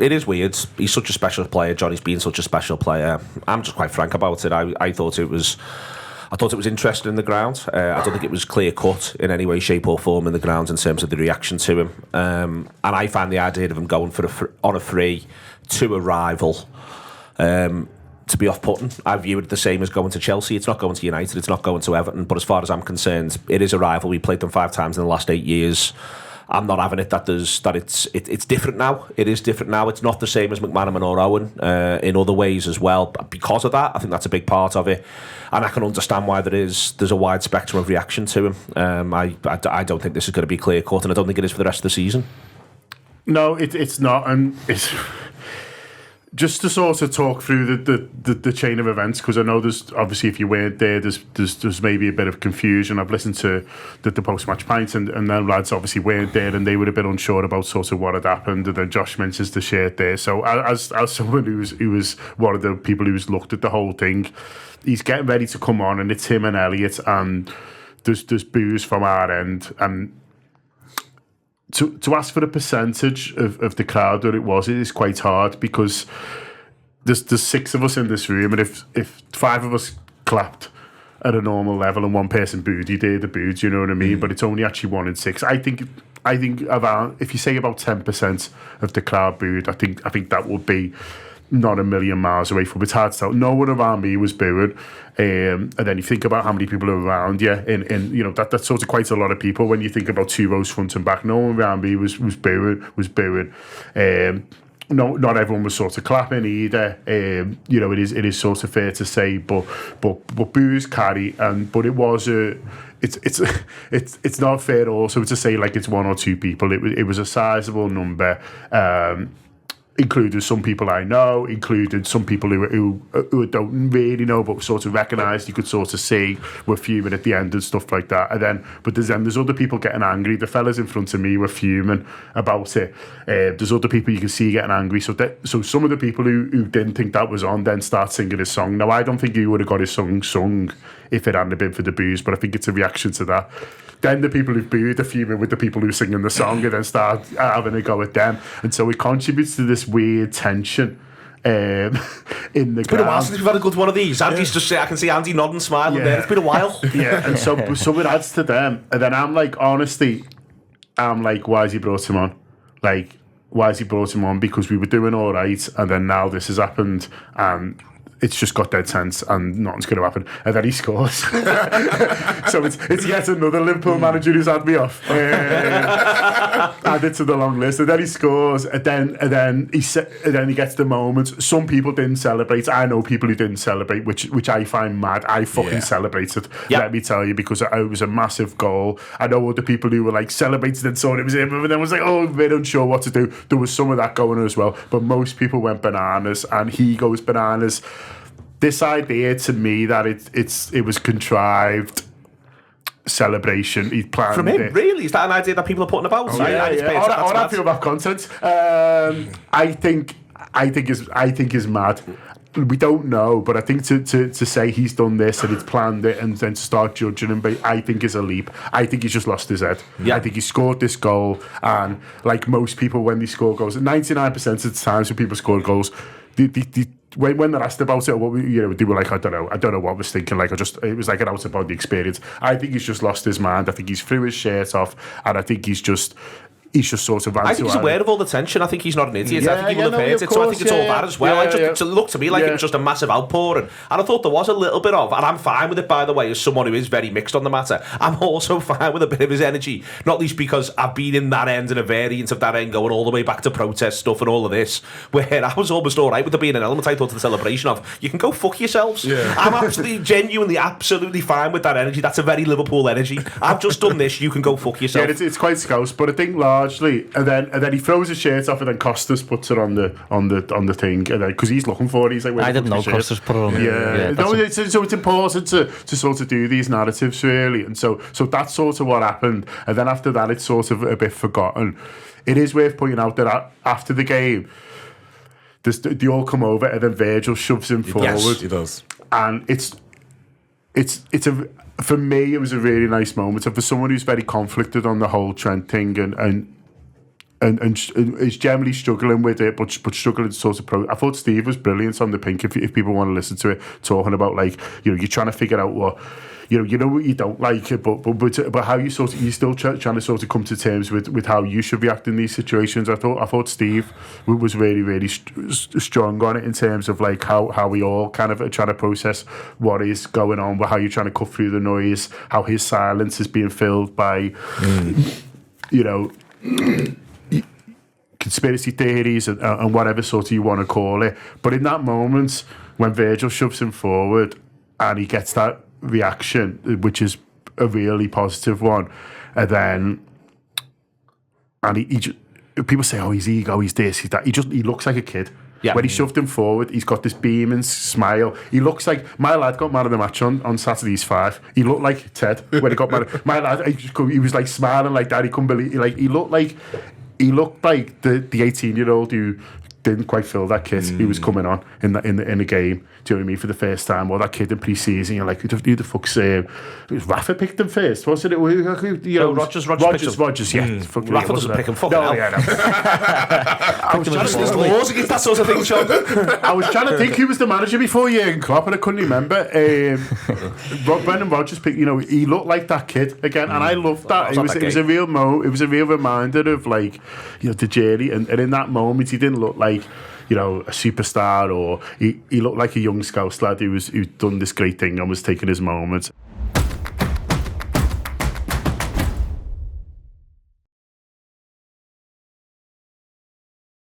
it is weird. He's such a special player. Johnny's been such a special player. I'm just quite frank about it. I thought it was interesting in the ground. I don't think it was clear cut in any way, shape, or form in the ground in terms of the reaction to him. And I find the idea of him going on a free to a rival to be off-putting. I view it the same as going to Chelsea. It's not going to United. It's not going to Everton. But as far as I'm concerned, it is a rival. We played them 5 times in the last 8 years. I'm not having it that it's different now. It is different now. It's not the same as McManaman or Owen in other ways as well. But because of that, I think that's a big part of it. And I can understand why there's a wide spectrum of reaction to him. I don't think this is going to be clear cut, and I don't think it is for the rest of the season. No, it's not, and it's just to sort of talk through the chain of events, because I know there's obviously, if you weren't there, there's maybe a bit of confusion. I've listened to the post-match pints, and then lads obviously weren't there, and they were a bit unsure about sort of what had happened. And then Josh mentions the shirt there. So as someone who was one of the people who's looked at the whole thing, he's getting ready to come on, and it's him and Elliot, and there's boos from our end, and to ask for a percentage of the crowd that it is quite hard, because there's 6 of us in this room, and if 5 of us clapped at a normal level and one person booed, you'd hear the boos, you know what I mean? But it's only actually 1 in 6. I think about, if you say about 10% of the crowd booed, I think that would be not a million miles away from it. It's hard to tell. No one around me was booing, and then you think about how many people are around you, and you know that's sort of quite a lot of people when you think about 2 rows front and back. No one around me was booing. No, not everyone was sort of clapping either. You know, it is sort of fair to say, but boos carry, but it was a. It's not fair also to say like it's 1 or 2 people. It was a sizable number. Included some people I know, included some people who don't really know but sort of recognised, you could sort of see were fuming at the end and stuff like that. And then there's other people getting angry. The fellas in front of me were fuming about it. There's other people you can see getting angry. So some of the people who didn't think that was on then start singing his song. Now I don't think he would have got his song sung if it hadn't been for the boos, but I think it's a reaction to that. Then the people who booed are fuming with the people who are singing the song, and then start having a go at them. And so it contributes to this weird tension in the It's been a while since we've had a good one of these. Andy's just I can see Andy nodding, smiling there. It's been a while. Yeah, and so it adds to them. And then I'm like, honestly, why has he brought him on? Like, why has he brought him on? Because we were doing all right, and then now this has happened, and it's just got dead tense and nothing's going to happen. And then he scores. So it's yet another Liverpool manager who's had me off. Added to the long list. And then he scores. And then he gets the moment. Some people didn't celebrate. I know people who didn't celebrate, which I find mad. I fucking celebrated, let me tell you, because it was a massive goal. I know other people who were like celebrated and saw it was him, and then was like, oh, they're unsure what to do. There was some of that going as well. But most people went bananas, and he goes bananas. This idea to me that it was contrived celebration, he planned from him, it. really? Is that an idea that people are putting about? Oh, yeah. I feel about content. I think is mad. We don't know, but I think to say he's done this and he's planned it and then to start judging him, but I think is a leap. I think he's just lost his head. Yeah. I think he scored this goal, and like most people when they score goals, 99% of the times when people score goals, when they're asked about it, they were like, I don't know what I was thinking. Like, it was like an out of body experience. I think he's just lost his mind. I think he's threw his shirt off, and I think he's just sort of... I think he's aware of all the tension. I think he's not an idiot. I think he will have heard it. So I think it's all that as well. It looked to me like it was just a massive outpouring. And I thought there was a little bit of... And I'm fine with it, by the way, as someone who is very mixed on the matter. I'm also fine with a bit of his energy. Not least because I've been in that end and a variant of that end going all the way back to protest stuff and all of this, where I was almost all right with there being an element I thought to the celebration of, you can go fuck yourselves. Yeah. I'm absolutely fine with that energy. That's a very Liverpool energy. I've just done this, you can go fuck yourself. Yeah, it's quite scouse, but I think largely, and then he throws his shirt off, and then Costas puts it on the thing, and then because he's looking for it, he's like, I didn't know Costas put it on. So it's important to sort of do these narratives really, and so that's sort of what happened, and then after that it's sort of a bit forgotten. It is worth pointing out that after the game, they all come over, and then Virgil shoves him forward. Yes, he does, and it's for me, it was a really nice moment. And for someone who's very conflicted on the whole Trent thing, and and is generally struggling with it, but struggling to sort of I thought Steve was brilliant on the Pink. If people want to listen to it, talking about like you're trying to figure out what you know what you don't like, but how you sort of you're still trying to sort of come to terms with how you should react in these situations. I thought Steve was really strong on it in terms of like how we all kind of are trying to process what is going on, how you're trying to cut through the noise, how his silence is being filled by conspiracy theories and whatever sort of you want to call it. But in that moment, when Virgil shoves him forward and he gets that reaction, which is a really positive one, and he just, people say, oh, his ego, he's this, he's that. He looks like a kid. Yeah. When he shoved him forward, he's got this beaming smile. He looks like my lad got man of the match on Saturday's 5. He looked like Ted when he got man. My lad, he was like smiling like that. He couldn't believe. He looked like the 18-year-old who didn't quite fill that kit he was coming on in the game. Do you know what I mean? For the first time, or that kid in pre-season, you're like, who the fuck's it was Rafa picked him first, wasn't it? Rogers, yeah. Rafa doesn't pick him. Fuck no, yeah, no. I was trying to there's laws against that sort of thing, Sean. I was trying to think who was the manager before Jurgen Klopp, and I couldn't remember. Brendan Rodgers picked. He looked like that kid again, and I loved that. It was a real It was a real reminder of like the journey, and in that moment, he didn't look like a superstar, or he looked like a young Scouse lad who'd done this great thing and was taking his moment.